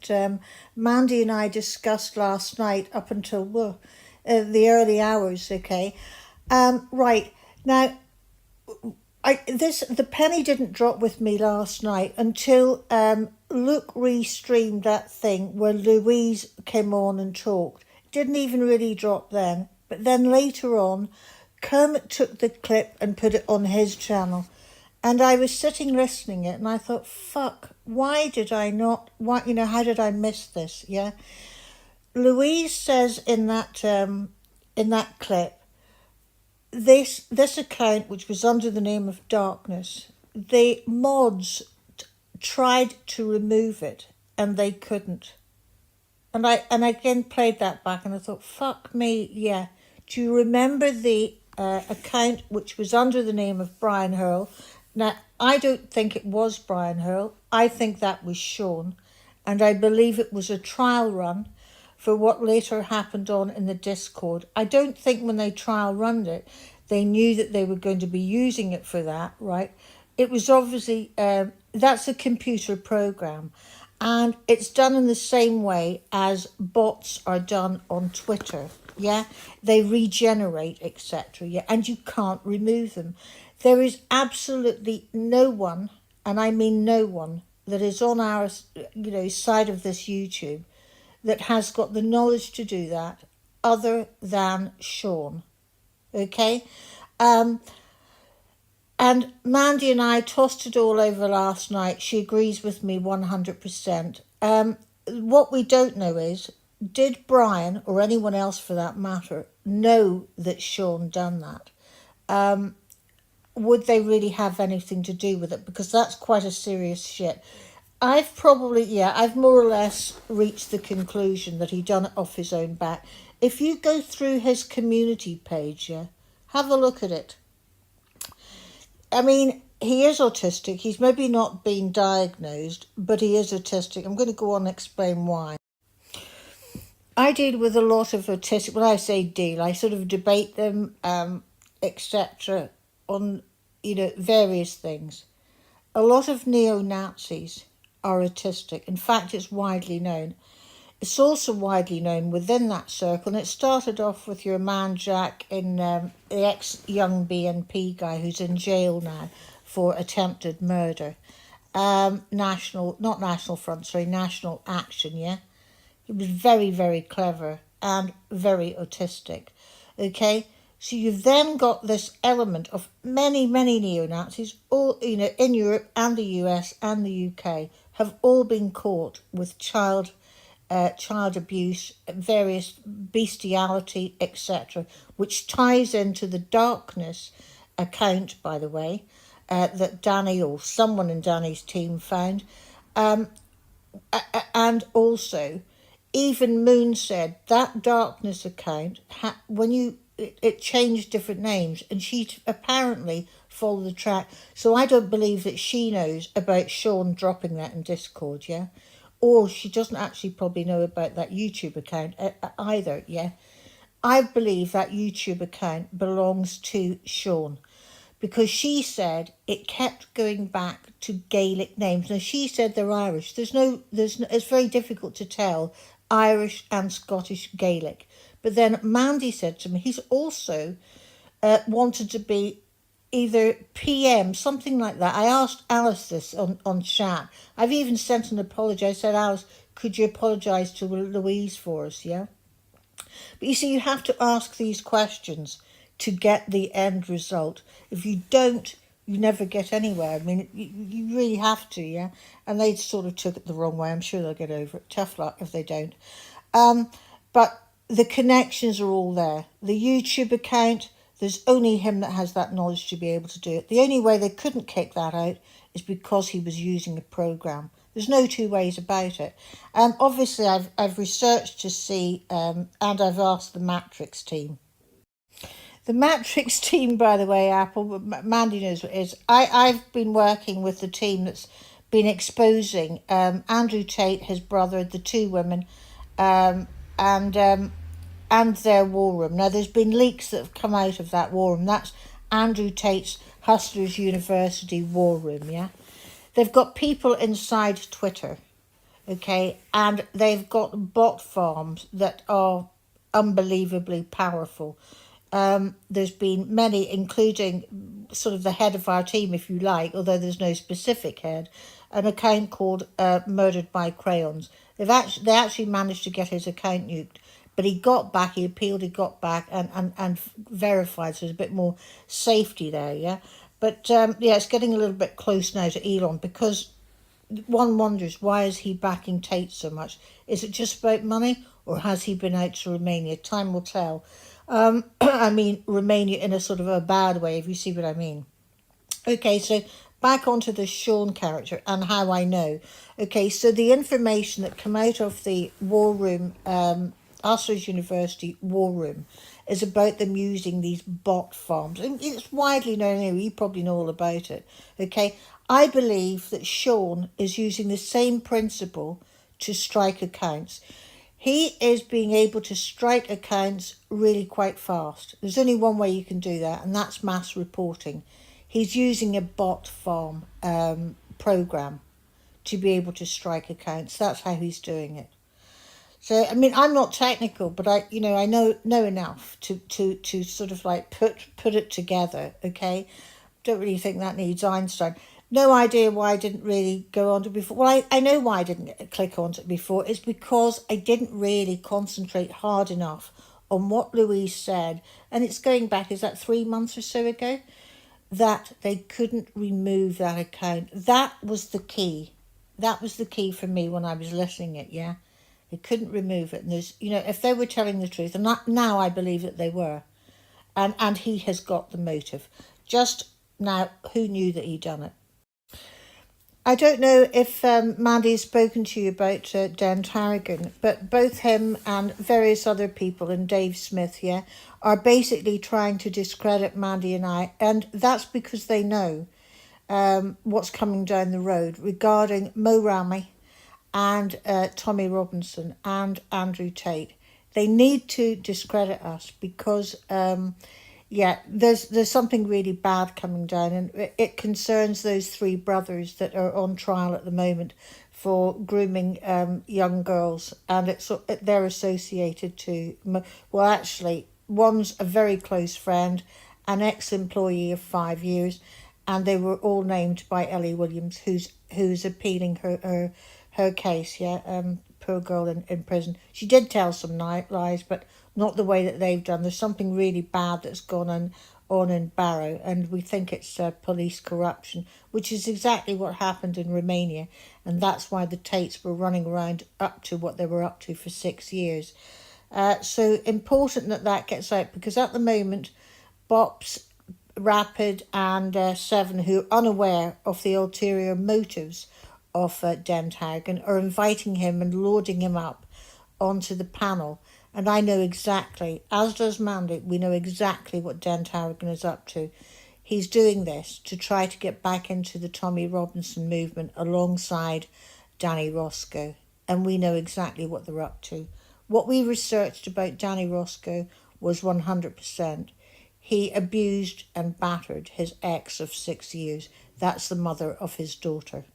that Mandy and I discussed last night up until the early hours, okay? Right, now, the penny didn't drop with me last night until Luke restreamed that thing where Louise came on and talked. It didn't even really drop then. But then later on, Kermit took the clip and put it on his channel. And I was sitting listening it and I thought, fuck, why did I not, how did I miss this, yeah? Louise says in that clip, this account, which was under the name of Darkness, the mods tried to remove it and they couldn't. And I again played that back and I thought, fuck me, yeah. Do you remember the account which was under the name of Brian Hurl? Now, I don't think it was Brian Hurl. I think that was Sean. And I believe it was a trial run for what later happened on in the Discord. I don't think when they trial run it, they knew that they were going to be using it for that, right? It was obviously, that's a computer program. And it's done in the same way as bots are done on Twitter, yeah? They regenerate, etc., yeah? And you can't remove them. There is absolutely no one, and I mean no one, that is on our, side of this YouTube that has got the knowledge to do that other than Sean, okay? And Mandy and I tossed it all over last night. She agrees with me 100%. What we don't know is, did Brian, or anyone else for that matter, know that Sean done that? Would they really have anything to do with it? Because that's quite a serious shit. I've more or less reached the conclusion that he done it off his own back. If you go through his community page, yeah, have a look at it. I mean, he is autistic. He's maybe not been diagnosed, but he is autistic. I'm going to go on and explain why. I deal with a lot of autistic, when I say deal, I sort of debate them, etc., on, various things. A lot of neo-Nazis are autistic. In fact, it's widely known. It's also widely known within that circle, and it started off with your man Jack in the ex-young BNP guy who's in jail now for attempted murder. National Action, yeah? He was very, very clever and very autistic, okay? So you've then got this element of many, many neo-Nazis, all, in Europe and the US and the UK, have all been caught with child abuse, various bestiality, etc., which ties into the Darkness account, by the way, that Danny or someone in Danny's team found. And also, even Moon said that Darkness account, it changed different names, and she apparently followed the track. So I don't believe that she knows about Sean dropping that in Discord, yeah? Or she doesn't actually probably know about that YouTube account either, yeah? I believe that YouTube account belongs to Sean, because she said it kept going back to Gaelic names. Now, she said they're Irish. It's very difficult to tell Irish and Scottish Gaelic. But then Mandy said to me, he's also wanted to be either PM, something like that. I asked Alice this on chat. I've even sent an apology. I said, Alice, could you apologise to Louise for us, yeah? But you see, you have to ask these questions to get the end result. If you don't, you never get anywhere. I mean, you really have to, yeah? And they sort of took it the wrong way. I'm sure they'll get over it. Tough luck if they don't. But the connections are all there. The YouTube account, there's only him that has that knowledge to be able to do it. The only way they couldn't kick that out is because he was using a program. There's no two ways about it. Obviously, I've researched to see, and I've asked the Matrix team. The Matrix team, by the way, Apple, Mandy knows what it is. I've been working with the team that's been exposing Andrew Tate, his brother, the two women, and their war room. Now, there's been leaks that have come out of that war room. That's Andrew Tate's Hustlers University war room, yeah? They've got people inside Twitter okay, and they've got bot farms that are unbelievably powerful. There's been many, including sort of the head of our team, if you like, although there's no specific head, an account called Murdered by Crayons. They actually managed to get his account nuked, but he got back, he appealed, he got back and verified, so there's a bit more safety there, yeah. But yeah, it's getting a little bit close now to Elon, because one wonders, why is he backing Tate so much? Is it just about money, or has he been out to Romania? Time will tell. I mean, Romania in a sort of a bad way, if you see what I mean. Okay, so back onto the Sean character and how I know. Okay, so the information that come out of the war room, Arthur's University war room, is about them using these bot farms. And it's widely known anyway, you probably know all about it. Okay, I believe that Sean is using the same principle to strike accounts. He is being able to strike accounts really quite fast. There's only one way you can do that, and that's mass reporting. He's using a bot farm program to be able to strike accounts. That's how he's doing it. So I mean, I'm not technical, but I know enough to sort of like put it together. Okay, don't really think that needs Einstein. No idea why I didn't really go on to before. Well, I know why I didn't click on it before. It's because I didn't really concentrate hard enough on what Louise said. And it's going back, is that 3 months or so ago? That they couldn't remove that account. That was the key. That was the key for me when I was listening it, yeah? They couldn't remove it. And there's, if they were telling the truth, and now I believe that they were. And he has got the motive. Just now, who knew that he'd done it? I don't know if Mandy's spoken to you about Dan Tarragon, but both him and various other people, and Dave Smith, yeah, are basically trying to discredit Mandy and I, and that's because they know what's coming down the road regarding Mo Ramey and Tommy Robinson and Andrew Tate. They need to discredit us because yeah, there's something really bad coming down, and it concerns those three brothers that are on trial at the moment for grooming young girls, and they're associated to, well, actually, one's a very close friend, an ex-employee of 5 years, and they were all named by Ellie Williams, who's appealing her case. Yeah, poor girl in prison. She did tell some lies, but not the way that they've done. There's something really bad that's gone on in Barrow, and we think it's police corruption, which is exactly what happened in Romania, and that's why the Tates were running around up to what they were up to for 6 years. So important that gets out, because at the moment, Bops, Rapid and Seven, who are unaware of the ulterior motives of Dan Tarragon, are inviting him and lauding him up onto the panel. And I know exactly, as does Mandy, we know exactly what Dan Tarragon is up to. He's doing this to try to get back into the Tommy Robinson movement alongside Danny Roscoe. And we know exactly what they're up to. What we researched about Danny Roscoe was 100%. He abused and battered his ex of 6 years. That's the mother of his daughter.